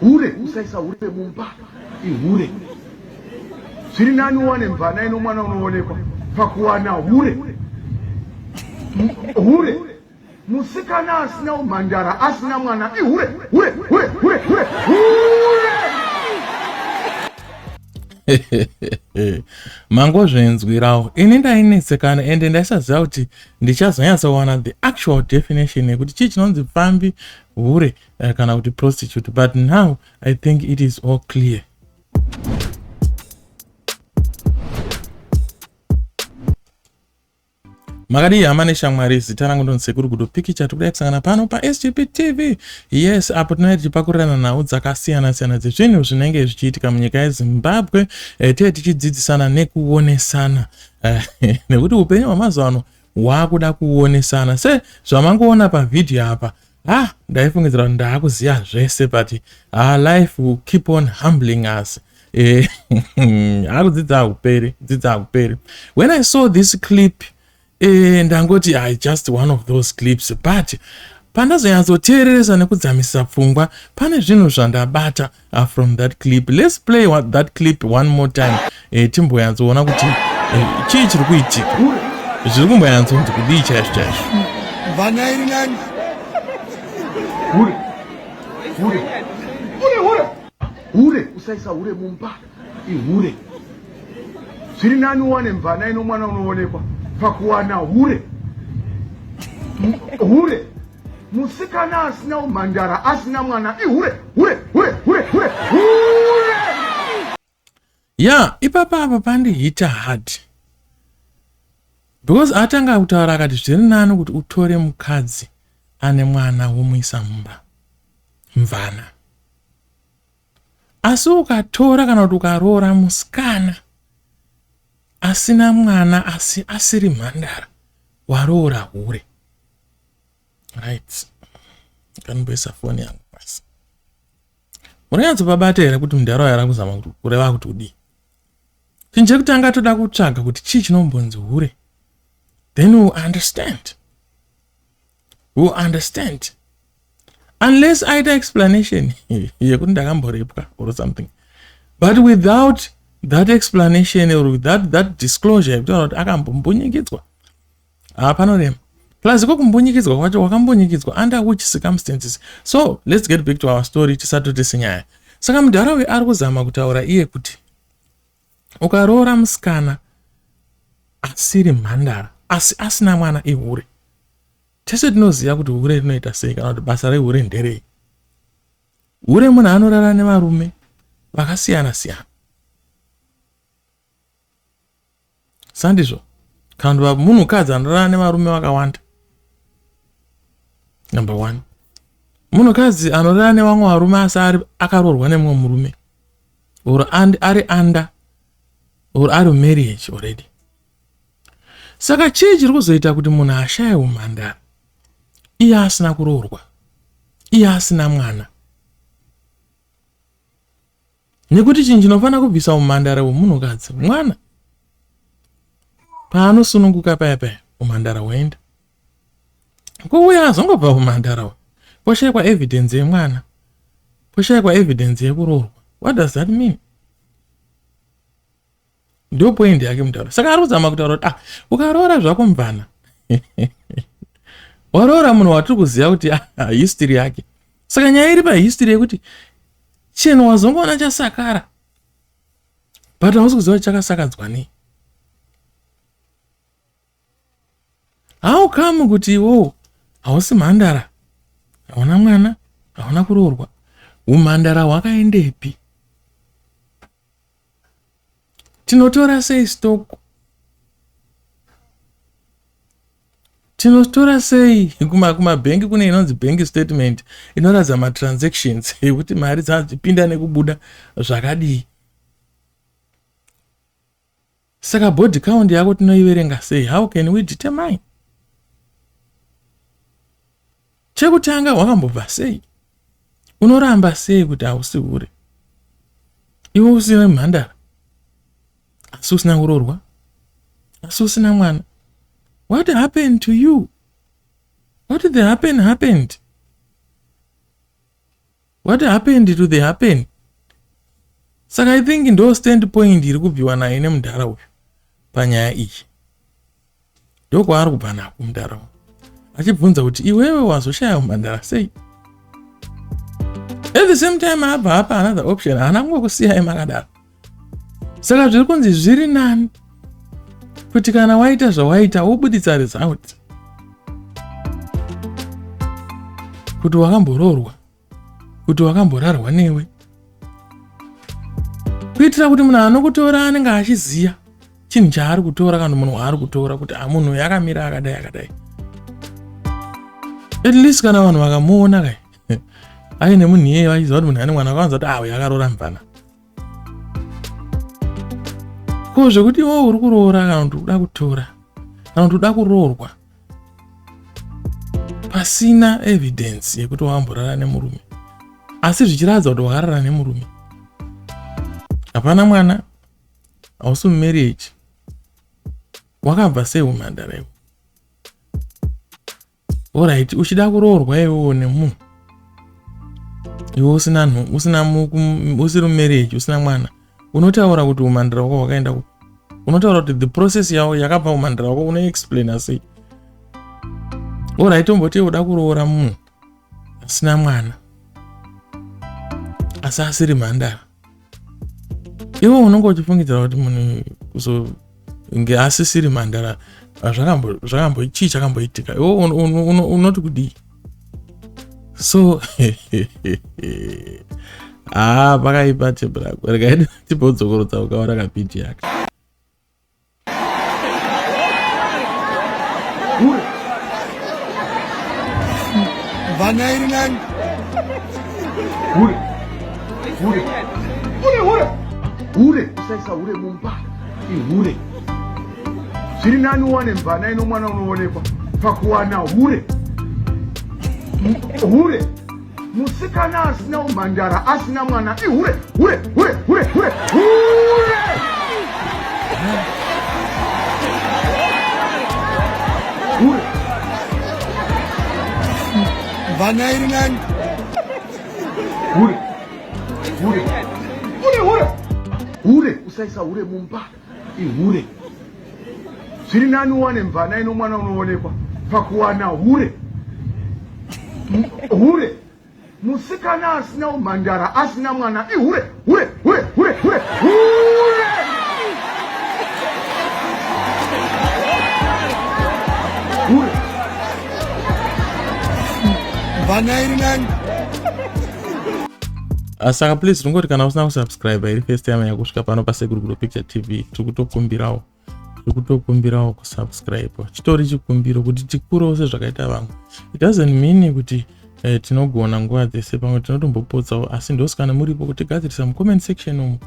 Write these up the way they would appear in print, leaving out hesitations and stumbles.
hure usaisa hure mumba ihure zviri nani uwane mvana ino mwana unoonekwa pakuwana hure hure musikana asina umhandara asina mwana ihure hure hure hure hure mangozvenzwirawo ini ndainetsekana ende ndaisaziva kuti ndichazonyatsowana the actual definition yekuti chii chinonzi pfambi hure kana kuti prostitute, but now I think it is all clear. Makadi yamane shamwari zita rangu ndo nsekuru kutopikicha tukudai kusangana pano pa SGP TV. Yes, apo tunaiti tipakurirana nhau dzakasiyana siyana dzezvinhu zvinenge zvichiitika munyika yeZimbabwe, tiye tichidzidzisana nekuonesana nekuti upenyu hwamazuva ano hwakuda kuonesana. Se zvamangoona pavidhiyo apa, ndaifungidzira kuti ndaakuziva zvese, but life will keep on humbling us. Akudzidza hakuperi. When I saw this clip, ndangoti just one of those clips, but pandazonyatsoteereresa nekudzamisa pfungwa pane zvinhu zvandabata from that clip. Let's play that clip one more time, timboyatsoona kuti chii chiri kuitika, zviri kumboyatsonzi kudii chaizvo chaizvo. Mvana iri nani? hure usaisa hure mumba ihure zviri nani uwane mvana ino mwana unoonekwa pakuwana hure hure musikana asina umhandara asina mwana ihure hure hure hure hure hure. Yeah, ipapa apa pandihita hard, because atanga kutaura akati zviri nani kuti utore mukadzi ane mwana womuisa mumba, mvana, asi ukatora kana kuti ukaroora musikana asina mwana asi asiri mhandara, waroora hure. Right, kanimboisa foni yangu basi. Munonyatsobabata here kuti mundaraunda yarakuzama kureva kuti udii. Chinhu chekutanga toda kutsvaga kuti chii chinombonzi hure, then we'll understand. Unless aita explanation yekuti ndakamborepwa or something, but without that explanation or without that disclosure yekutaura kuti akambombunyikidzwa, panorema. Plus kokumbunyikidzwa kwacho wakambunyikidzwa under which circumstances. So let's get back to our story tisatotese nyaya. Saka mudharawe ari kuzama kutaura iye kuti ukaroora musikana asiri mhandara asi asina mwana ihure, tese tinoziva kuti hure rinoita sei kana kuti basa rehure nderei. Hure munhu anorara nevarume vakasiyana siyana, sandizvo? Kana kuti munhukadzi anorara nevarume vakawanda, number 1. Munhukadzi anorara nevamwe varume asi akaroorwa nemumwe murume, or ari under, or ari marriage already. Saka chii chiri kuzoita kuti munhu ashaye umhandara, iye asina kuroorwa, iye asina mwana? Nekuti chinhu chinofanira kubvisa umhandara hwemunhukadzi mwana. Paanosununguka paya umhandara hwoenda, kuuya azongobva umhandara, poshayikwa evidence yemwana, poshayikwa evidence yekuroorwa. What does that mean? Ndio point yake mutaura. Saka ari kuzama kutaura kuti ukaroora zvako mvana waroora munhu watiri kuziva kuti history yake. Saka nyaya iri pahistory yekuti chinhu wazongoona chasakara, but hausi kuziva kuti chakasakadzwa nei. How come kuti iwo hausi mhandara, hauna mwana, hauna kuroorwa, umhandara hwakaendepi? Tinotora sei stock? Tinotora sei kumabhengi kune inonzi bank statement inoratidza matransactions yekuti mari dzazipinda nekubuda zvakadii. Saka body count yako tinoiverenga sei? How can we determine? Chekutanga wakambobva sei? Unoramba sei kuti hausi hure? Iwe usina mhandara, asi usina kuroorwa, asi usina mwana. What happened to you? What did happen happened? What happened to the happen? Saka I think ndo standpoint iri kubviwa naye nemudhara uyu panyaya iyi. Ndoko ari kubva nako mudhara uyu. Achibvunza kuti iwewe wazoshaya mhandara sei? At the same time abva apa another option haana kungokusiyai makadaro. Saka zviri kunzi zviri nani kuti kana waita zvawaita wobuditsa result. Kuti wakamboroorwa, kuti wakamborarwa newe. Kuitira kuti munhu anokutora anenge achiziya chinhu chaari kutora kana munhu waari kutora kuti munhu yakamira akadai akadai. At least kana vanhu vakamuona kai aine munhu iyeye vachiziva kuti munhu ane mwana akawanza kuti uyu akaroora Mvana. Ko zvekuti iwe uri kuroora kana kuti uda kutora kana kuti uda kuroorwa pasina evidence yekuti wakamborara nemurume, asi zvichiratidza kuti wakarara nemurume. Hapana mwana, hausi mumarriage, wakabva sei umhandara iwe? Alright, uchida kuroorwa iwewo nemunhu, iwe usiri mumarriage, usina mwana, unotaura kuti umhandara wako wakaenda kupi? Unotaura kuti the process yako yakabva umhandara wako unoexplaina sei? Alright, umboti uda kuroora munhu asina mwana, asi asiri mhandara. Iwe unonge uchifungidzira kuti munhu kuzonge asisiri mhandara chii chakamboitika, iwe unoti kudii? So pakaipa chebhurako, rekaidi timbodzokorotsa ukaona kapiti yake. Mvana iri nani? Hure, usaisa hure mumba. Hure. Zviri nani uwane Mvana ino mwana unoonekwa pakuwana hure. Hure. Musikana asina umhandara asina mwana. Hure. Mvana iri nani? Hure, usaisa hure mumba. Hure. Zviri nani uwane Mvana ino mwana unoonekwa pakuwana hure. Hure. Musikana asina umhandara asina mwana. Hure. Mvana iri nani? Saka please ringoti kana usina kusubscribe iri first time yako kusvika pano paSeguru Picture TV, tikutokumbirawo kusubscribe. Chitori chikumbiro kuti tikurewo sezvakaita vamwe. It doesn't mean kuti tinogona nguva dzese, pamwe tinotombopotsawo, asi ndosi kana muripo kuti gadzirisa mucomment section umu.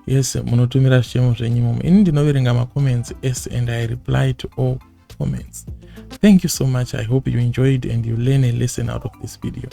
Yes, munotumira zvichemo zvenyu imomo. Ini ndinoverenga macomments, yes, and I reply to all comments. Thank you so much. I hope you enjoyed and you learn a lesson out of this video.